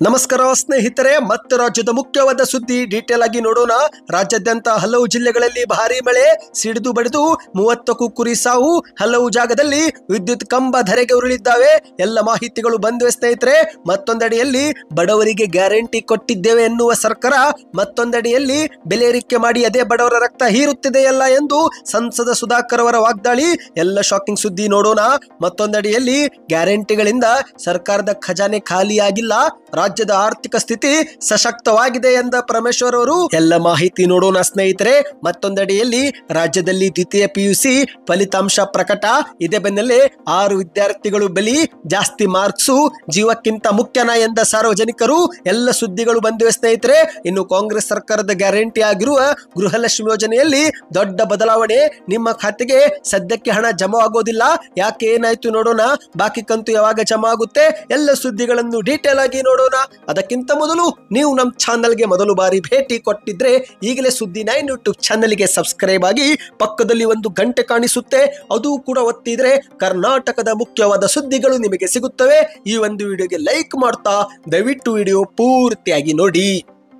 ನಮಸ್ಕಾರ ಸ್ನೇಹಿತರೆ, ಮತ್ತೆ ರಾಜ್ಯದ ಮುಖ್ಯವಾದ ಸುದ್ದಿ ಡೀಟೇಲ್ ಆಗಿ ನೋಡೋಣ. ರಾಜ್ಯಾದ್ಯಂತ ಹಲವು ಜಿಲ್ಲೆಗಳಲ್ಲಿ ಭಾರಿ ಮಳೆ, ಸಿಡಿದು ಬಡಿದು 30ಕ್ಕೂ ಕುರಿ ಸಾವು, ಹಲವು ಜಾಗದಲ್ಲಿ ವಿದ್ಯುತ್ ಕಂಬ ಧರೆಗೆ ಉರುಳಿದ್ದಾವೆ. ಎಲ್ಲ ಮಾಹಿತಿಗಳು ಬಂದಿವೆ ಸ್ನೇಹಿತರೆ. ಮತ್ತೊಂದಡಿಯಲ್ಲಿ ಬಡವರಿಗೆ ಗ್ಯಾರಂಟಿ ಕೊಟ್ಟಿದ್ದೇವೆ ಎನ್ನುವ ಸರ್ಕಾರ ಮತ್ತೊಂದಡಿಯಲ್ಲಿ ಬೆಲೆ ಏರಿಕೆ ಮಾಡಿ ಅದೇ ಬಡವರ ರಕ್ತ ಹೀರುತ್ತಿದೆಯಲ್ಲ ಎಂದು ಸಂಸದ ಸುಧಾಕರ್ ಅವರ ವಾಗ್ದಾಳಿ. ಎಲ್ಲ ಶಾಕಿಂಗ್ ಸುದ್ದಿ ನೋಡೋಣ. ಮತ್ತೊಂದಡಿಯಲ್ಲಿ ಗ್ಯಾರಂಟಿಗಳಿಂದ ಸರ್ಕಾರದ ಖಜಾನೆ ಖಾಲಿಯಾಗಿಲ್ಲ, ರಾಜ್ಯದ ಆರ್ಥಿಕ ಸ್ಥಿತಿ ಸಶಕ್ತವಾಗಿದೆ ಎಂದ ಪರಮೇಶ್ವರ್ ಅವರು. ಎಲ್ಲ ಮಾಹಿತಿ ನೋಡೋಣ ಸ್ನೇಹಿತರೆ. ಮತ್ತೊಂದೆಡೆಯಲ್ಲಿ ರಾಜ್ಯದಲ್ಲಿ ದ್ವಿತೀಯ ಪಿಯುಸಿ ಫಲಿತಾಂಶ ಪ್ರಕಟ. ಇದೇ ಬೆನ್ನಲ್ಲೇ 6 ವಿದ್ಯಾರ್ಥಿಗಳು ಬಲಿ, ಜಾಸ್ತಿ ಮಾರ್ಕ್ಸು ಜೀವಕ್ಕಿಂತ ಮುಖ್ಯನಾ ಎಂದ ಸಾರ್ವಜನಿಕರು. ಎಲ್ಲ ಸುದ್ದಿಗಳು ಬಂದಿವೆ ಸ್ನೇಹಿತರೆ. ಇನ್ನು ಕಾಂಗ್ರೆಸ್ ಸರ್ಕಾರದ ಗ್ಯಾರಂಟಿ ಆಗಿರುವ ಗೃಹಲಕ್ಷ್ಮಿ ಯೋಜನೆಯಲ್ಲಿ ದೊಡ್ಡ ಬದಲಾವಣೆ. ನಿಮ್ಮ ಖಾತೆಗೆ ಸದ್ಯಕ್ಕೆ ಹಣ ಜಮಾ ಆಗೋದಿಲ್ಲ. ಯಾಕೆ, ಏನಾಯ್ತು ನೋಡೋಣ. ಬಾಕಿ ಕಂತು ಯಾವಾಗ ಜಮಾ ಆಗುತ್ತೆ, ಎಲ್ಲ ಸುದ್ದಿಗಳನ್ನು ಡೀಟೇಲ್ ಆಗಿ ನೋಡೋಣ. ಅದಕ್ಕಿಂತ ಮೊದಲು ನೀವು ನಮ್ಮ ಚಾನೆಲ್ಗೆ ಮೊದಲು ಬಾರಿ ಭೇಟಿ ಕೊಟ್ಟಿದ್ರೆ ಈಗಲೇ ಸುದ್ದಿ 9 ಯೂಟ್ಯೂಬ್ ಚಾನೆಲ್ಗೆ ಸಬ್ಸ್ಕ್ರೈಬ್ ಆಗಿ ಪಕ್ಕದಲ್ಲಿ ಒಂದು ಗಂಟೆ ಕಾಣಿಸುತ್ತೆ, ಅದು ಕೂಡ ಒತ್ತಿದ್ರೆ ಕರ್ನಾಟಕದ ಮುಖ್ಯವಾದ ಸುದ್ದಿಗಳು ನಿಮಗೆ ಸಿಗುತ್ತವೆ. ಈ ಒಂದು ವಿಡಿಯೋಗೆ ಲೈಕ್ ಮಾಡ್ತಾ ದಯವಿಟ್ಟು ವಿಡಿಯೋ ಪೂರ್ತಿಯಾಗಿ ನೋಡಿ.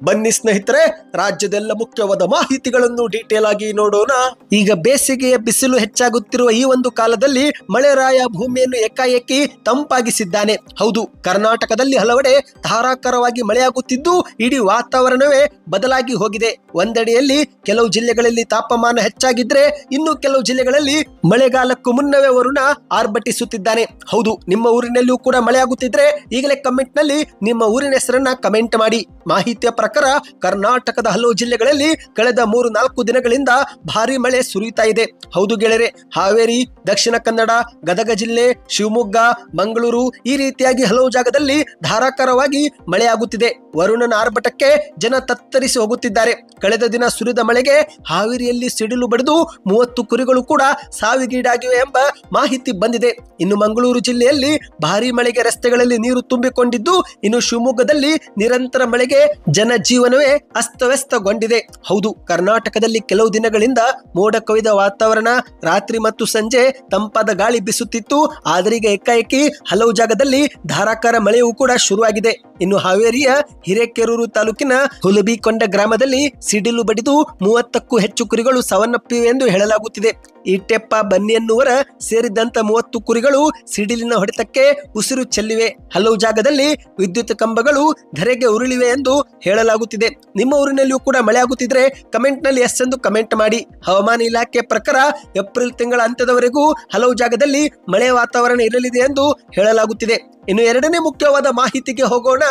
ಬನ್ನಿ ಸ್ನೇಹಿತರೆ, ರಾಜ್ಯದೆಲ್ಲ ಮುಖ್ಯವಾದ ಮಾಹಿತಿಗಳನ್ನು ಡೀಟೇಲ್ ಆಗಿ ನೋಡೋಣ. ಈಗ ಬೇಸಿಗೆಯ ಬಿಸಿಲು ಹೆಚ್ಚಾಗುತ್ತಿರುವ ಈ ಒಂದು ಕಾಲದಲ್ಲಿ ಮಳೆರಾಯ ಭೂಮಿಯನ್ನು ಏಕಾಏಕಿ ತಂಪಾಗಿಸಿದ್ದಾನೆ. ಹೌದು, ಕರ್ನಾಟಕದಲ್ಲಿ ಹಲವೆಡೆ ಧಾರಾಕಾರವಾಗಿ ಮಳೆಯಾಗುತ್ತಿದ್ದು ಇಡೀ ವಾತಾವರಣವೇ ಬದಲಾಗಿ ಹೋಗಿದೆ. ಒಂದೆಡೆಯಲ್ಲಿ ಕೆಲವು ಜಿಲ್ಲೆಗಳಲ್ಲಿ ತಾಪಮಾನ ಹೆಚ್ಚಾಗಿದ್ರೆ ಇನ್ನು ಕೆಲವು ಜಿಲ್ಲೆಗಳಲ್ಲಿ ಮಳೆಗಾಲಕ್ಕೂ ಮುನ್ನವೇ ವರುಣ ಆರ್ಭಟಿಸುತ್ತಿದ್ದಾನೆ. ಹೌದು, ನಿಮ್ಮ ಊರಿನಲ್ಲಿಯೂ ಕೂಡ ಮಳೆ ಆಗುತ್ತಿದ್ರೆ ಈಗಲೇ ಕಮೆಂಟ್ ನಲ್ಲಿ ನಿಮ್ಮ ಊರಿನ ಹೆಸರನ್ನ ಕಮೆಂಟ್ ಮಾಡಿ. ಮಾಹಿತಿಯ ಪ್ರಕಾರ ಕರ್ನಾಟಕದ ಹಲವು ಜಿಲ್ಲೆಗಳಲ್ಲಿ ಕಳೆದ 3-4 ದಿನಗಳಿಂದ ಭಾರಿ ಮಳೆ ಸುರಿಯುತ್ತಾ ಇದೆ. ಹೌದು ಗೆಳೆಯರೆ, ಹಾವೇರಿ, ದಕ್ಷಿಣ ಕನ್ನಡ, ಗದಗ ಜಿಲ್ಲೆ, ಶಿವಮೊಗ್ಗ, ಮಂಗಳೂರು ಈ ರೀತಿಯಾಗಿ ಹಲವು ಜಾಗದಲ್ಲಿ ಧಾರಾಕಾರವಾಗಿ ಮಳೆಯಾಗುತ್ತಿದೆ. ವರುಣನ ಆರ್ಭಟಕ್ಕೆ ಜನ ತತ್ತರಿಸಿ ಹೋಗುತ್ತಿದ್ದಾರೆ. ಕಳೆದ ದಿನ ಸುರಿದ ಮಳೆಗೆ ಹಾವೇರಿಯಲ್ಲಿ ಸಿಡಿಲು ಬಡಿದು 30 ಕುರಿಗಳು ಕೂಡ ಸಾವಿಗೀಡಾಗಿವೆ ಎಂಬ ಮಾಹಿತಿ ಬಂದಿದೆ. ಇನ್ನು ಮಂಗಳೂರು ಜಿಲ್ಲೆಯಲ್ಲಿ ಭಾರಿ ಮಳೆಗೆ ರಸ್ತೆಗಳಲ್ಲಿ ನೀರು ತುಂಬಿಕೊಂಡಿದ್ದು, ಇನ್ನು ಶಿವಮೊಗ್ಗದಲ್ಲಿ ನಿರಂತರ ಮಳೆಗೆ ಜನಜೀವನವೇ ಅಸ್ತವ್ಯಸ್ತಗೊಂಡಿದೆ. ಹೌದು, ಕರ್ನಾಟಕದಲ್ಲಿ ಕೆಲವು ದಿನಗಳಿಂದ ಮೋಡ ಕವಿದ ವಾತಾವರಣ, ರಾತ್ರಿ ಮತ್ತು ಸಂಜೆ ತಂಪಾದ ಗಾಳಿ ಬೀಸುತ್ತಿತ್ತು. ಆದರೆ ಈಗ ಏಕಾಏಕಿ ಹಲವು ಜಾಗದಲ್ಲಿ ಧಾರಾಕಾರ ಮಳೆಯೂ ಕೂಡ ಶುರುವಾಗಿದೆ. ಇನ್ನು ಹಾವೇರಿಯ ಹಿರೇಕೆರೂರು ತಾಲೂಕಿನ ಹುಲಬಿಕೊಂಡ ಗ್ರಾಮದಲ್ಲಿ ಸಿಡಿಲು ಬಡಿದು 30ಕ್ಕೂ ಹೆಚ್ಚು ಕುರಿಗಳು ಸಾವನ್ನಪ್ಪಿವೆ ಎಂದು ಹೇಳಲಾಗುತ್ತಿದೆ. ಈಟೆಪ್ಪ ಬನ್ನಿಯನ್ನುವರ ಸೇರಿದಂತ 30 ಕುರಿಗಳು ಸಿಡಿಲಿನ ಹೊಡೆತಕ್ಕೆ ಉಸಿರು ಚೆಲ್ಲಿವೆ. ಹಲವು ಜಾಗದಲ್ಲಿ ವಿದ್ಯುತ್ ಕಂಬಗಳು ಧರೆಗೆ ಉರುಳಿವೆ ಎಂದು ಹೇಳಲಾಗುತ್ತಿದೆ. ನಿಮ್ಮ ಊರಿನಲ್ಲಿಯೂ ಕೂಡ ಮಳೆ ಆಗುತ್ತಿದ್ರೆ ಕಮೆಂಟ್ ನಲ್ಲಿ ಎಸ್ ಎಂದು ಕಮೆಂಟ್ ಮಾಡಿ. ಹವಾಮಾನ ಇಲಾಖೆ ಪ್ರಕಾರ ಏಪ್ರಿಲ್ ತಿಂಗಳ ಅಂತ್ಯದವರೆಗೂ ಹಲವು ಜಾಗದಲ್ಲಿ ಮಳೆ ವಾತಾವರಣ ಇರಲಿದೆ ಎಂದು ಹೇಳಲಾಗುತ್ತಿದೆ. ಇನ್ನು ಎರಡನೇ ಮುಖ್ಯವಾದ ಮಾಹಿತಿಗೆ ಹೋಗೋಣ.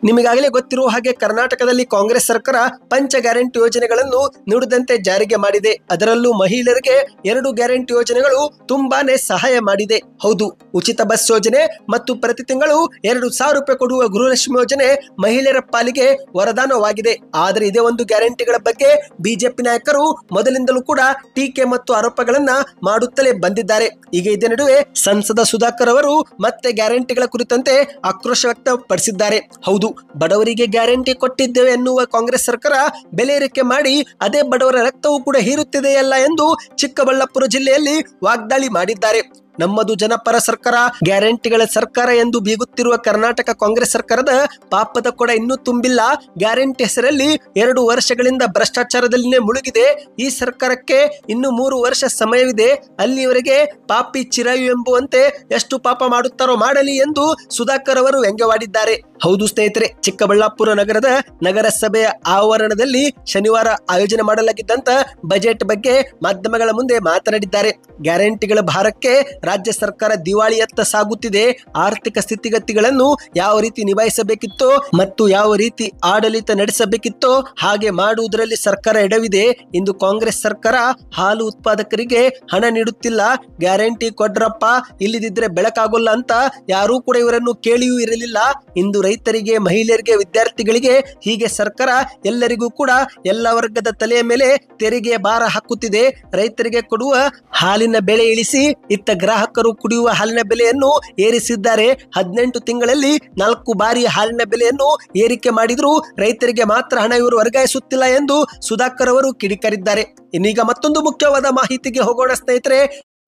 ನಿಮಗಾಗಲೇ ಗೊತ್ತಿರುವ ಹಾಗೆ ಕರ್ನಾಟಕದಲ್ಲಿ ಕಾಂಗ್ರೆಸ್ ಸರ್ಕಾರ ಪಂಚ ಗ್ಯಾರಂಟಿ ಯೋಜನೆಗಳನ್ನು ನುಡಿದಂತೆ ಜಾರಿಗೆ ಮಾಡಿದೆ. ಅದರಲ್ಲೂ ಮಹಿಳೆಯರಿಗೆ 2 ಗ್ಯಾರಂಟಿ ಯೋಜನೆಗಳು ತುಂಬಾನೇ ಸಹಾಯ ಮಾಡಿದೆ. ಹೌದು, ಉಚಿತ ಬಸ್ ಯೋಜನೆ ಮತ್ತು ಪ್ರತಿ ತಿಂಗಳು 2,000 ರೂಪಾಯಿ ಕೊಡುವ ಗೃಹಲಕ್ಷ್ಮಿ ಯೋಜನೆ ಮಹಿಳೆಯರ ಪಾಲಿಗೆ ವರದಾನವಾಗಿದೆ. ಆದರೆ ಇದೇ ಒಂದು ಗ್ಯಾರಂಟಿಗಳ ಬಗ್ಗೆ ಬಿಜೆಪಿ ನಾಯಕರು ಮೊದಲಿಂದಲೂ ಕೂಡ ಟೀಕೆ ಮತ್ತು ಆರೋಪಗಳನ್ನ ಮಾಡುತ್ತಲೇ ಬಂದಿದ್ದಾರೆ. ಈಗ ಇದೇ ನಡುವೆ ಸಂಸದ ಸುಧಾಕರ್ ಅವರು ಮತ್ತೆ ಗ್ಯಾರಂಟಿಗಳ ಕುರಿತಂತೆ ಆಕ್ರೋಶ ವ್ಯಕ್ತಪಡಿಸಿದ್ದಾರೆ. ಹೌದು, ಬಡವರಿಗೆ ಗ್ಯಾರಂಟಿ ಕೊಟ್ಟಿದ್ದೇವೆ ಎನ್ನುವ ಕಾಂಗ್ರೆಸ್ ಸರ್ಕಾರ ಬೆಲೆ ಏರಿಕೆ ಮಾಡಿ ಅದೇ ಬಡವರ ರಕ್ತವೂ ಕೂಡ ಹೀರುತ್ತಿದೆಯಲ್ಲ ಎಂದು ಚಿಕ್ಕಬಳ್ಳಾಪುರ ಜಿಲ್ಲೆಯಲ್ಲಿ ವಾಗ್ದಾಳಿ ಮಾಡಿದ್ದಾರೆ. ನಮ್ಮದು ಜನಪರ ಸರ್ಕಾರ, ಗ್ಯಾರಂಟಿಗಳ ಸರ್ಕಾರ ಎಂದು ಬೀಗುತ್ತಿರುವ ಕರ್ನಾಟಕ ಕಾಂಗ್ರೆಸ್ ಸರ್ಕಾರದ ಪಾಪದ ಕೊಡ ಇನ್ನೂ ತುಂಬಿಲ್ಲ. ಗ್ಯಾರಂಟಿ ಹೆಸರಲ್ಲಿ 2 ವರ್ಷಗಳಿಂದ ಭ್ರಷ್ಟಾಚಾರದಲ್ಲಿನೇ ಮುಳುಗಿದೆ. ಈ ಸರ್ಕಾರಕ್ಕೆ ಇನ್ನು 3 ವರ್ಷ ಸಮಯವಿದೆ. ಅಲ್ಲಿಯವರೆಗೆ ಪಾಪಿ ಚಿರಾಯು ಎಂಬುವಂತೆ ಎಷ್ಟು ಪಾಪ ಮಾಡುತ್ತಾರೋ ಮಾಡಲಿ ಎಂದು ಸುಧಾಕರ್ ಅವರು ವ್ಯಂಗ್ಯವಾಡಿದ್ದಾರೆ. ಹೌದು ಸ್ನೇಹಿತರೆ, ಚಿಕ್ಕಬಳ್ಳಾಪುರ ನಗರದ ನಗರಸಭೆಯ ಆವರಣದಲ್ಲಿ ಶನಿವಾರ ಆಯೋಜನೆ ಮಾಡಲಾಗಿದ್ದಂತ ಬಜೆಟ್ ಬಗ್ಗೆ ಮಾಧ್ಯಮಗಳ ಮುಂದೆ ಮಾತನಾಡಿದ್ದಾರೆ. ಗ್ಯಾರಂಟಿಗಳ ಭಾರಕ್ಕೆ ರಾಜ್ಯ ಸರ್ಕಾರ ದಿವಾಳಿಯತ್ತ ಸಾಗುತ್ತಿದೆ. ಆರ್ಥಿಕ ಸ್ಥಿತಿಗತಿಗಳನ್ನು ಯಾವ ರೀತಿ ನಿಭಾಯಿಸಬೇಕಿತ್ತೋ ಮತ್ತು ಯಾವ ರೀತಿ ಆಡಳಿತ ನಡೆಸಬೇಕಿತ್ತೋ ಹಾಗೆ ಮಾಡುವುದರಲ್ಲಿ ಸರ್ಕಾರ ಎಡವಿದೆ. ಇಂದು ಕಾಂಗ್ರೆಸ್ ಸರ್ಕಾರ ಹಾಲು ಉತ್ಪಾದಕರಿಗೆ ಹಣ ನೀಡುತ್ತಿಲ್ಲ. ಗ್ಯಾರಂಟಿ ಕೊಡ್ರಪ್ಪ, ಇಲ್ಲದಿದ್ರೆ ಬೆಳಕಾಗೋಲ್ಲ ಅಂತ ಯಾರೂ ಕೂಡ ಇವರನ್ನು ಕೇಳಿಯೂ ಇರಲಿಲ್ಲ. ಇಂದು ರೈತರಿಗೆ, ಮಹಿಳೆಯರಿಗೆ, ವಿದ್ಯಾರ್ಥಿಗಳಿಗೆ ಹೀಗೆ ಸರ್ಕಾರ ಎಲ್ಲರಿಗೂ ಕೂಡ ಎಲ್ಲ ವರ್ಗದ ತಲೆಯ ಮೇಲೆ ತೆರಿಗೆ ಭಾರ ಹಾಕುತ್ತಿದೆ. ರೈತರಿಗೆ ಕೊಡುವ ಹಾಲಿನ ಬೆಲೆ ಇಳಿಸಿ ಇತ್ತ ಗ್ರಾಹಕರು ಕುಡಿಯುವ ಹಾಲಿನ ಬೆಲೆಯನ್ನು ಏರಿಸಿದ್ದಾರೆ. 18 ತಿಂಗಳಲ್ಲಿ 4 ಬಾರಿ ಹಾಲಿನ ಬೆಲೆಯನ್ನು ಏರಿಕೆ ಮಾಡಿದ್ರು ರೈತರಿಗೆ ಮಾತ್ರ ಹಣ ಇವರು ವರ್ಗಾಯಿಸುತ್ತಿಲ್ಲ ಎಂದು ಸುಧಾಕರ್ ಅವರು ಕಿಡಿಕಾರಿದ್ದಾರೆ. ಇನ್ನೀಗ ಮತ್ತೊಂದು ಮುಖ್ಯವಾದ ಮಾಹಿತಿಗೆ ಹೋಗೋಣ ಸ್ನೇಹಿತರೆ.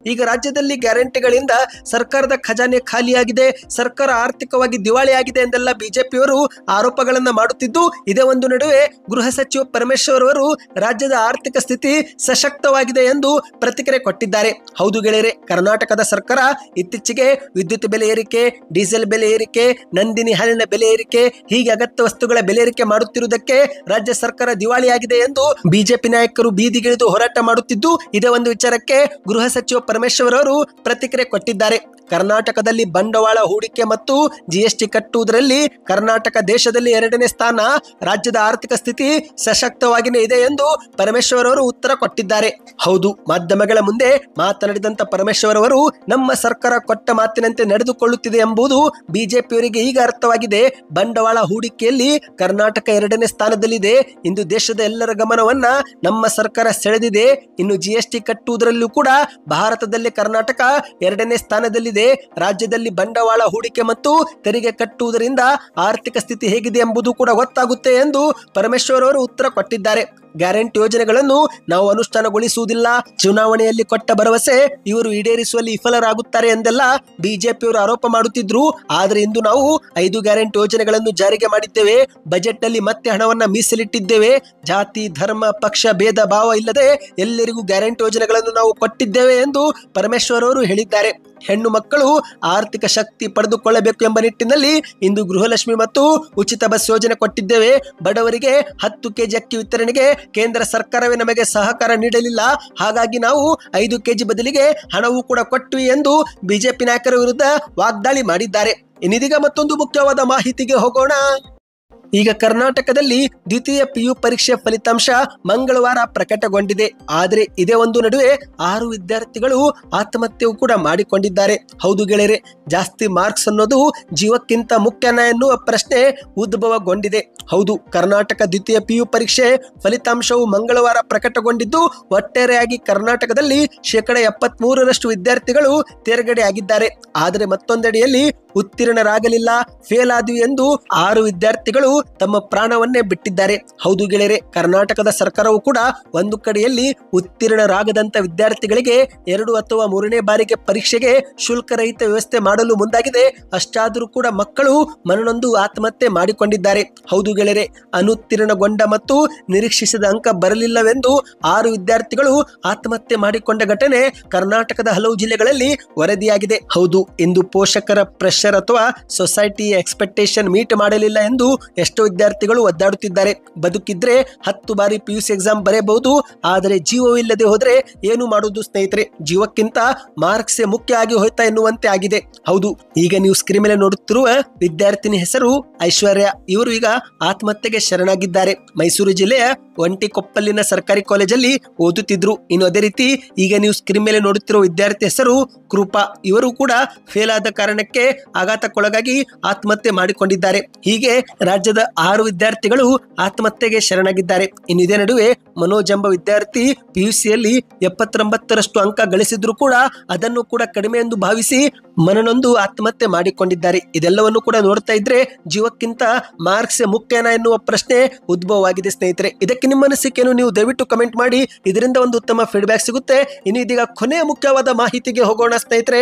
ಈಗ ರಾಜ್ಯದಲ್ಲಿ ಗ್ಯಾರಂಟಿಗಳಿಂದ ಸರ್ಕಾರದ ಖಜಾನೆ ಖಾಲಿಯಾಗಿದೆ, ಸರ್ಕಾರ ಆರ್ಥಿಕವಾಗಿ ದಿವಾಳಿಯಾಗಿದೆ ಎಂದೆಲ್ಲ ಬಿಜೆಪಿಯವರು ಆರೋಪಗಳನ್ನ ಮಾಡುತ್ತಿದ್ದು, ಇದೇ ಒಂದು ನಡುವೆ ಗೃಹ ಸಚಿವ ಪರಮೇಶ್ವರ್ ಅವರು ರಾಜ್ಯದ ಆರ್ಥಿಕ ಸ್ಥಿತಿ ಸಶಕ್ತವಾಗಿದೆ ಎಂದು ಪ್ರತಿಕ್ರಿಯೆ ಕೊಟ್ಟಿದ್ದಾರೆ. ಹೌದು ಗೆಳೆಯರೆ, ಕರ್ನಾಟಕದ ಸರ್ಕಾರ ಇತ್ತೀಚೆಗೆ ವಿದ್ಯುತ್ ಬೆಲೆ ಏರಿಕೆ, ಡೀಸೆಲ್ ಬೆಲೆ ಏರಿಕೆ, ನಂದಿನಿ ಹಾಲಿನ ಬೆಲೆ ಏರಿಕೆ, ಹೀಗೆ ಅಗತ್ಯ ವಸ್ತುಗಳ ಬೆಲೆ ಏರಿಕೆ ಮಾಡುತ್ತಿರುವುದಕ್ಕೆ ರಾಜ್ಯ ಸರ್ಕಾರ ದಿವಾಳಿಯಾಗಿದೆ ಎಂದು ಬಿಜೆಪಿ ನಾಯಕರು ಬೀದಿಗಿಳಿದು ಹೋರಾಟ ಮಾಡುತ್ತಿದ್ದು, ಇದೇ ಒಂದು ವಿಚಾರಕ್ಕೆ ಗೃಹ ಸಚಿವ ಪರಮೇಶ್ವರ್ ಅವರು ಪ್ರತಿಕ್ರಿಯೆ ಕೊಟ್ಟಿದ್ದಾರೆ. ಕರ್ನಾಟಕದಲ್ಲಿ ಬಂಡವಾಳ ಹೂಡಿಕೆ ಮತ್ತು ಜಿಎಸ್ಟಿ ಕಟ್ಟುವುದರಲ್ಲಿ ಕರ್ನಾಟಕ ದೇಶದಲ್ಲಿ 2ನೇ ಸ್ಥಾನ, ರಾಜ್ಯದ ಆರ್ಥಿಕ ಸ್ಥಿತಿ ಸಶಕ್ತವಾಗಿಯೇ ಇದೆ ಎಂದು ಪರಮೇಶ್ವರ್ ಅವರು ಉತ್ತರ ಕೊಟ್ಟಿದ್ದಾರೆ. ಹೌದು, ಮಾಧ್ಯಮಗಳ ಮುಂದೆ ಮಾತನಾಡಿದಂತ ಪರಮೇಶ್ವರ್ ಅವರು ನಮ್ಮ ಸರ್ಕಾರ ಕೊಟ್ಟ ಮಾತಿನಂತೆ ನಡೆದುಕೊಳ್ಳುತ್ತಿದೆ ಎಂಬುದು ಬಿಜೆಪಿಯವರಿಗೆ ಈಗ ಅರ್ಥವಾಗಿದೆ. ಬಂಡವಾಳ ಹೂಡಿಕೆಯಲ್ಲಿ ಕರ್ನಾಟಕ 2ನೇ ಸ್ಥಾನದಲ್ಲಿದೆ. ಇಂದು ದೇಶದ ಎಲ್ಲರ ಗಮನವನ್ನ ನಮ್ಮ ಸರ್ಕಾರ ಸೆಳೆದಿದೆ. ಇನ್ನು ಜಿಎಸ್ಟಿ ಕಟ್ಟುವುದರಲ್ಲೂ ಕೂಡ ಭಾರತದಲ್ಲಿ ಕರ್ನಾಟಕ 2ನೇ ಸ್ಥಾನದಲ್ಲಿದೆ. ರಾಜ್ಯದಲ್ಲಿ ಬಂಡವಾಳ ಹೂಡಿಕೆ ಮತ್ತು ತೆರಿಗೆ ಕಟ್ಟುವುದರಿಂದ ಆರ್ಥಿಕ ಸ್ಥಿತಿ ಹೇಗಿದೆ ಎಂಬುದು ಕೂಡ ಗೊತ್ತಾಗುತ್ತೆ ಎಂದು ಪರಮೇಶ್ವರ್ ಅವರು ಉತ್ತರ ಕೊಟ್ಟಿದ್ದಾರೆ. ಗ್ಯಾರಂಟಿ ಯೋಜನೆಗಳನ್ನು ನಾವು ಅನುಷ್ಠಾನಗೊಳಿಸುವುದಿಲ್ಲ, ಚುನಾವಣೆಯಲ್ಲಿ ಕೊಟ್ಟ ಭರವಸೆ ಇವರು ಈಡೇರಿಸುವಲ್ಲಿ ವಿಫಲರಾಗುತ್ತಾರೆ ಎಂದೆಲ್ಲ ಬಿಜೆಪಿಯವರು ಆರೋಪ ಮಾಡುತ್ತಿದ್ರು. ಆದರೆ ಇಂದು ನಾವು 5 ಗ್ಯಾರಂಟಿ ಯೋಜನೆಗಳನ್ನು ಜಾರಿಗೆ ಮಾಡಿದ್ದೇವೆ. ಬಜೆಟ್ ನಲ್ಲಿ ಮತ್ತೆ ಹಣವನ್ನ ಮೀಸಲಿಟ್ಟಿದ್ದೇವೆ. ಜಾತಿ, ಧರ್ಮ, ಪಕ್ಷ ಭೇದ ಭಾವ ಇಲ್ಲದೆ ಎಲ್ಲರಿಗೂ ಗ್ಯಾರಂಟಿ ಯೋಜನೆಗಳನ್ನು ನಾವು ಕೊಟ್ಟಿದ್ದೇವೆ ಎಂದು ಪರಮೇಶ್ವರ್ ಅವರು ಹೇಳಿದ್ದಾರೆ. ಹೆಣ್ಣು ಮಕ್ಕಳು ಆರ್ಥಿಕ ಶಕ್ತಿ ಪಡೆದುಕೊಳ್ಳಬೇಕು ಎಂಬ ನಿಟ್ಟಿನಲ್ಲಿ ಇಂದು ಗೃಹಲಕ್ಷ್ಮಿ ಮತ್ತು ಉಚಿತ ಬಸ್ ಯೋಜನೆ ಕೊಟ್ಟಿದ್ದೇವೆ. ಬಡವರಿಗೆ 10 ಕೆಜಿ ಅಕ್ಕಿ ವಿತರಣೆಗೆ ಕೇಂದ್ರ ಸರ್ಕಾರವೇ ನಮಗೆ ಸಹಕಾರ ನೀಡಲಿಲ್ಲ, ಹಾಗಾಗಿ ನಾವು 5 ಕೆಜಿ ಬದಲಿಗೆ ಹಣವೂ ಕೂಡ ಕೊಟ್ವಿ ಎಂದು ಬಿಜೆಪಿ ನಾಯಕರ ವಿರುದ್ಧ ವಾಗ್ದಾಳಿ ಮಾಡಿದ್ದಾರೆ. ಇನ್ನಿದೀಗ ಮತ್ತೊಂದು ಮುಖ್ಯವಾದ ಮಾಹಿತಿಗೆ ಹೋಗೋಣ. ಈಗ ಕರ್ನಾಟಕದಲ್ಲಿ ದ್ವಿತೀಯ PU ಪರೀಕ್ಷೆ ಫಲಿತಾಂಶ ಮಂಗಳವಾರ ಪ್ರಕಟಗೊಂಡಿದೆ. ಆದರೆ ಇದೇ ಒಂದು ನಡುವೆ 6 ವಿದ್ಯಾರ್ಥಿಗಳು ಆತ್ಮಹತ್ಯೆಯೂ ಕೂಡ ಮಾಡಿಕೊಂಡಿದ್ದಾರೆ. ಹೌದು ಗೆಳೆಯರೆ, ಜಾಸ್ತಿ ಮಾರ್ಕ್ಸ್ ಅನ್ನೋದು ಜೀವಕ್ಕಿಂತ ಮುಖ್ಯನಾ ಎನ್ನುವ ಪ್ರಶ್ನೆ ಉದ್ಭವಗೊಂಡಿದೆ. ಹೌದು, ಕರ್ನಾಟಕ ದ್ವಿತೀಯ PU ಪರೀಕ್ಷೆ ಫಲಿತಾಂಶವು ಮಂಗಳವಾರ ಪ್ರಕಟಗೊಂಡಿದ್ದು, ಒಟ್ಟಾರೆಯಾಗಿ ಕರ್ನಾಟಕದಲ್ಲಿ 73% ವಿದ್ಯಾರ್ಥಿಗಳು ತೇರ್ಗಡೆ ಆಗಿದ್ದಾರೆ. ಆದರೆ ಮತ್ತೊಂದೆಡೆಯಲ್ಲಿ ಉತ್ತೀರ್ಣರಾಗಲಿಲ್ಲ, ಫೇಲ್ ಆದ್ವಿ ಎಂದು 6 ವಿದ್ಯಾರ್ಥಿಗಳು ತಮ್ಮ ಪ್ರಾಣವನ್ನೇ ಬಿಟ್ಟಿದ್ದಾರೆ. ಹೌದು ಗೆಳೆಯರೆ, ಕರ್ನಾಟಕದ ಸರ್ಕಾರವು ಕೂಡ ಒಂದು ಕಡೆಯಲ್ಲಿ ಉತ್ತೀರ್ಣರಾಗದಂತ ವಿದ್ಯಾರ್ಥಿಗಳಿಗೆ 2 ಅಥವಾ 3ನೇ ಬಾರಿಗೆ ಪರೀಕ್ಷೆಗೆ ಶುಲ್ಕ ರಹಿತ ವ್ಯವಸ್ಥೆ ಮಾಡಲು ಮುಂದಾಗಿದೆ. ಅಷ್ಟಾದರೂ ಕೂಡ ಮಕ್ಕಳು ಮನನೊಂದು ಆತ್ಮಹತ್ಯೆ ಮಾಡಿಕೊಂಡಿದ್ದಾರೆ. ಹೌದು ಗೆಳೆಯರೆ, ಅನುತ್ತೀರ್ಣಗೊಂಡ ಮತ್ತು ನಿರೀಕ್ಷಿಸಿದ ಅಂಕ ಬರಲಿಲ್ಲವೆಂದು 6 ವಿದ್ಯಾರ್ಥಿಗಳು ಆತ್ಮಹತ್ಯೆ ಮಾಡಿಕೊಂಡ ಘಟನೆ ಕರ್ನಾಟಕದ ಹಲವು ಜಿಲ್ಲೆಗಳಲ್ಲಿ ವರದಿಯಾಗಿದೆ. ಹೌದು, ಇಂದು ಪೋಷಕರ ಪ್ರೆಷರ್ ಅಥವಾ ಸೊಸೈಟಿ ಎಕ್ಸ್ಪೆಕ್ಟೇಷನ್ ಮೀಟ್ ಮಾಡಲಿಲ್ಲ ಎಂದು ಎಷ್ಟೋ ವಿದ್ಯಾರ್ಥಿಗಳು ಒದ್ದಾಡುತ್ತಿದ್ದಾರೆ. ಬದುಕಿದ್ರೆ 10 ಬಾರಿ PUC ಎಕ್ಸಾಮ್ ಬರೆಯಬಹುದು, ಆದರೆ ಜೀವವಿಲ್ಲದೆ ಹೋದ್ರೆ ಏನು ಮಾಡುವುದು ಸ್ನೇಹಿತರೆ? ಜೀವಕ್ಕಿಂತ ಮಾರ್ಕ್ಸ್ ಮುಖ್ಯ ಆಗಿ ಹೋಯ್ತಾ ಎನ್ನುವಂತೆ ಆಗಿದೆ. ಹೌದು, ಈಗ ನೀವು ಸ್ಕ್ರೀನ್ ಮೇಲೆ ನೋಡುತ್ತಿರುವ ವಿದ್ಯಾರ್ಥಿನಿ ಹೆಸರು ಐಶ್ವರ್ಯ. ಇವರು ಈಗ ಆತ್ಮಹತ್ಯೆಗೆ ಶರಣಾಗಿದ್ದಾರೆ. ಮೈಸೂರು ಜಿಲ್ಲೆಯ ಒಂಟಿಕೊಪ್ಪಲಿನ ಸರ್ಕಾರಿ ಕಾಲೇಜಲ್ಲಿ ಓದುತ್ತಿದ್ರು. ಇನ್ನು ಅದೇ ರೀತಿ ಈಗ ನೀವು ಸ್ಕ್ರೀನ್ ಮೇಲೆ ನೋಡುತ್ತಿರುವ ವಿದ್ಯಾರ್ಥಿ ಹೆಸರು ಕೃಪಾ. ಇವರು ಕೂಡ ಫೇಲ್ ಆದ ಕಾರಣಕ್ಕೆ ಆಘಾತಕ್ಕೊಳಗಾಗಿ ಆತ್ಮಹತ್ಯೆ ಮಾಡಿಕೊಂಡಿದ್ದಾರೆ. ಹೀಗೆ ರಾಜ್ಯದ 6 ವಿದ್ಯಾರ್ಥಿಗಳು ಆತ್ಮಹತ್ಯೆಗೆ ಶರಣಾಗಿದ್ದಾರೆ. ಇನ್ನು ಇದೇ ನಡುವೆ ಮನೋಜ್ ಎಂಬ ವಿದ್ಯಾರ್ಥಿ PUCಯಲ್ಲಿ 79ರಷ್ಟು ಅಂಕ ಗಳಿಸಿದ್ರು ಕೂಡ ಅದನ್ನು ಕೂಡ ಕಡಿಮೆ ಎಂದು ಭಾವಿಸಿ ಮನನೊಂದು ಆತ್ಮಹತ್ಯೆ ಮಾಡಿಕೊಂಡಿದ್ದಾರೆ. ಇದೆಲ್ಲವನ್ನು ಕೂಡ ನೋಡ್ತಾ ಇದ್ರೆ ಜೀವಕ್ಕಿಂತ ಮಾರ್ಕ್ಸ್ ಮುಖ್ಯನಾ ಎನ್ನುವ ಪ್ರಶ್ನೆ ಉದ್ಭವವಾಗಿದೆ ಸ್ನೇಹಿತರೆ. ಇದಕ್ಕೆ ನಿಮ್ಮ ಅನಿಸಿಕೆಯನ್ನು ನೀವು ದಯವಿಟ್ಟು ಕಮೆಂಟ್ ಮಾಡಿ. ಇದರಿಂದ ಒಂದು ಉತ್ತಮ ಫೀಡ್ಬ್ಯಾಕ್ ಸಿಗುತ್ತೆ. ಇನ್ನು ಇದೀಗ ಕೊನೆಯ ಮುಖ್ಯವಾದ ಮಾಹಿತಿಗೆ ಹೋಗೋಣ ಸ್ನೇಹಿತರೆ.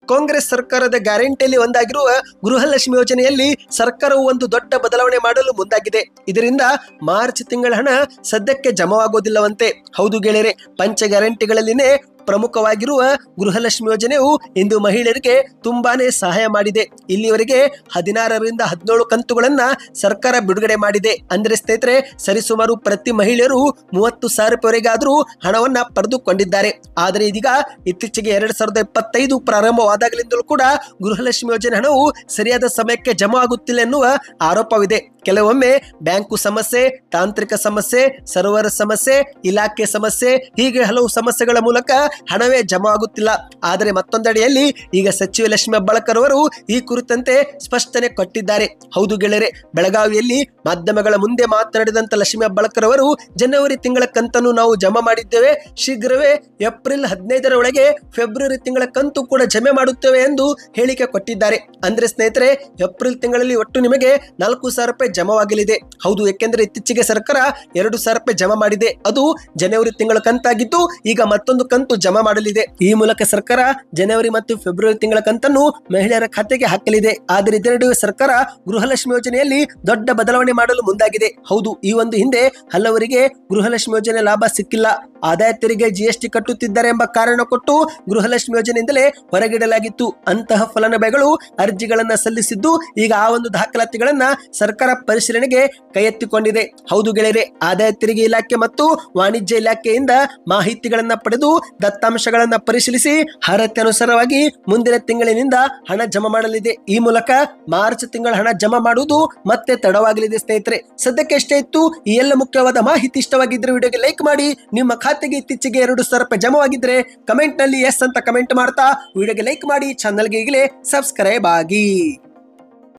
ಕಾಂಗ್ರೆಸ್ ಸರ್ಕಾರದ ಗ್ಯಾರಂಟಿಯಲ್ಲಿ ಒಂದಾಗಿರುವ ಗೃಹಲಕ್ಷ್ಮಿ ಯೋಜನೆಯಲ್ಲಿ ಸರ್ಕಾರವು ಒಂದು ದೊಡ್ಡ ಬದಲಾವಣೆ ಮಾಡಲು ಮುಂದಾಗಿದೆ. ಇದರಿಂದ ಮಾರ್ಚ್ ತಿಂಗಳ ಹಣ ಸದ್ಯಕ್ಕೆ ಜಮಾವಾಗೋದಿಲ್ಲವಂತೆ. ಹೌದು ಗೆಳೆಯರೆ, ಪಂಚ ಗ್ಯಾರಂಟಿಗಳಲ್ಲಿನೇ ಪ್ರಮುಖವಾಗಿರುವ ಗೃಹಲಕ್ಷ್ಮಿ ಯೋಜನೆಯು ಇಂದು ಮಹಿಳೆಯರಿಗೆ ತುಂಬಾನೇ ಸಹಾಯ ಮಾಡಿದೆ. ಇಲ್ಲಿವರೆಗೆ 16ರಿಂದ 17 ಕಂತುಗಳನ್ನ ಸರ್ಕಾರ ಬಿಡುಗಡೆ ಮಾಡಿದೆ. ಅಂದ್ರೆ ಸ್ನೇಹಿತರೆ, ಸರಿಸುಮಾರು ಪ್ರತಿ ಮಹಿಳೆಯರು 30,000 ರೂಪಾಯಿವರೆಗಾದ್ರೂ ಹಣವನ್ನ ಪಡೆದುಕೊಂಡಿದ್ದಾರೆ. ಆದರೆ ಇದೀಗ ಇತ್ತೀಚೆಗೆ 2025 ಪ್ರಾರಂಭವಾದಾಗಲಿಂದಲೂ ಕೂಡ ಗೃಹಲಕ್ಷ್ಮಿ ಯೋಜನೆ ಹಣವು ಸರಿಯಾದ ಸಮಯಕ್ಕೆ ಜಮಾ ಆಗುತ್ತಿಲ್ಲ ಎನ್ನುವ ಆರೋಪವಿದೆ. ಕೆಲವೊಮ್ಮೆ ಬ್ಯಾಂಕು ಸಮಸ್ಯೆ, ತಾಂತ್ರಿಕ ಸಮಸ್ಯೆ, ಸರ್ವರ್ ಸಮಸ್ಯೆ, ಇಲಾಖೆ ಸಮಸ್ಯೆ, ಹೀಗೆ ಹಲವು ಸಮಸ್ಯೆಗಳ ಮೂಲಕ ಹಣವೇ ಜಮಾ ಆಗುತ್ತಿಲ್ಲ. ಆದರೆ ಮತ್ತೊಂದೆಡೆಯಲ್ಲಿ ಈಗ ಸಚಿವ ಲಕ್ಷ್ಮಿ ಹೆಬ್ಬಾಳ್ಕರ್ ಅವರು ಈ ಕುರಿತಂತೆ ಸ್ಪಷ್ಟನೆ ಕೊಟ್ಟಿದ್ದಾರೆ. ಹೌದು ಗೆಳೆಯರೆ, ಬೆಳಗಾವಿಯಲ್ಲಿ ಮಾಧ್ಯಮಗಳ ಮುಂದೆ ಮಾತನಾಡಿದಂತ ಲಕ್ಷ್ಮಿ ಹೆಬ್ಬಾಳ್ಕರ್ ಅವರು ಜನವರಿ ತಿಂಗಳ ಕಂತನ್ನು ನಾವು ಜಮಾ ಮಾಡಿದ್ದೇವೆ, ಶೀಘ್ರವೇ ಏಪ್ರಿಲ್ 15ರ ಒಳಗೆ ಫೆಬ್ರವರಿ ತಿಂಗಳ ಕಂತು ಕೂಡ ಜಮೆ ಮಾಡುತ್ತೇವೆ ಎಂದು ಹೇಳಿಕೆ ಕೊಟ್ಟಿದ್ದಾರೆ. ಅಂದ್ರೆ ಸ್ನೇಹಿತರೆ, ಏಪ್ರಿಲ್ ತಿಂಗಳಲ್ಲಿ ಒಟ್ಟು ನಿಮಗೆ 4,000 ರೂಪಾಯಿ ರೂಪಾಯಿ ಜಮಾವಾಗಲಿದೆ. ಹೌದು, ಯಾಕೆಂದ್ರೆ ಇತ್ತೀಚೆಗೆ ಸರ್ಕಾರ 2,000 ರೂಪಾಯಿ ಜಮಾ ಮಾಡಿದೆ. ಅದು ಜನವರಿ ತಿಂಗಳ ಕಂತಾಗಿದ್ದು ಈಗ ಮತ್ತೊಂದು ಕಂತು ಜಮಾ ಮಾಡಲಿದೆ. ಈ ಮೂಲಕ ಸರ್ಕಾರ ಜನವರಿ ಮತ್ತು ಫೆಬ್ರವರಿ ತಿಂಗಳ ಕಂತನ್ನು ಮಹಿಳೆಯರ ಖಾತೆಗೆ ಹಾಕಲಿದೆ. ಆದರೆ ಇದರ ನಡುವೆ ಸರ್ಕಾರ ಗೃಹಲಕ್ಷ್ಮಿ ಯೋಜನೆಯಲ್ಲಿ ದೊಡ್ಡ ಬದಲಾವಣೆ ಮಾಡಲು ಮುಂದಾಗಿದೆ. ಹೌದು, ಈ ಒಂದು ಹಿಂದೆ ಹಲವರಿಗೆ ಗೃಹಲಕ್ಷ್ಮಿ ಯೋಜನೆ ಲಾಭ ಸಿಕ್ಕಿಲ್ಲ, ಆದಾಯ ತೆರಿಗೆ GST ಕಟ್ಟುತ್ತಿದ್ದಾರೆ ಎಂಬ ಕಾರಣ ಕೊಟ್ಟು ಗೃಹಲಕ್ಷ್ಮಿ ಯೋಜನೆಯಿಂದಲೇ ಹೊರಗಿಡಲಾಗಿತ್ತು. ಅಂತಹ ಫಲಾನುಭವಿಗಳು ಅರ್ಜಿಗಳನ್ನ ಸಲ್ಲಿಸಿದ್ದು ಈಗ ಆ ಒಂದು ದಾಖಲಾತಿಗಳನ್ನ ಸರ್ಕಾರ ಪರಿಶೀಲನೆಗೆ ಕೈ ಎತ್ತಿಕೊಂಡಿದೆ. ಹೌದು ಗೆಳೆಯರೆ, ಆದಾಯ ತೆರಿಗೆ ಇಲಾಖೆ ಮತ್ತು ವಾಣಿಜ್ಯ ಇಲಾಖೆಯಿಂದ ಮಾಹಿತಿಗಳನ್ನ ಪಡೆದು ದತ್ತಾಂಶಗಳನ್ನ ಪರಿಶೀಲಿಸಿ ಅರ್ಹತೆ ಅನುಸಾರವಾಗಿ ಮುಂದಿನ ತಿಂಗಳಿನಿಂದ ಹಣ ಜಮಾ ಮಾಡಲಿದೆ. ಈ ಮೂಲಕ ಮಾರ್ಚ್ ತಿಂಗಳ ಹಣ ಜಮಾ ಮಾಡುವುದು ಮತ್ತೆ ತಡವಾಗಲಿದೆ. ಸ್ನೇಹಿತರೆ, ಸದ್ಯಕ್ಕೆ ಎಷ್ಟೇ ಇತ್ತು ಈ ಎಲ್ಲ ಮುಖ್ಯವಾದ ಮಾಹಿತಿ ಇಷ್ಟವಾಗಿದ್ರೆ ವಿಡಿಯೋಗೆ ಲೈಕ್ ಮಾಡಿ. ನಿಮ್ಮ ಖಾತೆಗೆ ಇತ್ತೀಚೆಗೆ 2,000 ರೂಪಾಯಿ ಜಮವಾಗಿದ್ರೆ ಕಮೆಂಟ್ ನಲ್ಲಿ ಎಸ್ ಅಂತ ಕಮೆಂಟ್ ಮಾಡ್ತಾ ವಿಡಿಯೋಗೆ ಲೈಕ್ ಮಾಡಿ. ಚಾನಲ್ಗೆ ಈಗಲೇ ಸಬ್ಸ್ಕ್ರೈಬ್ ಆಗಿ.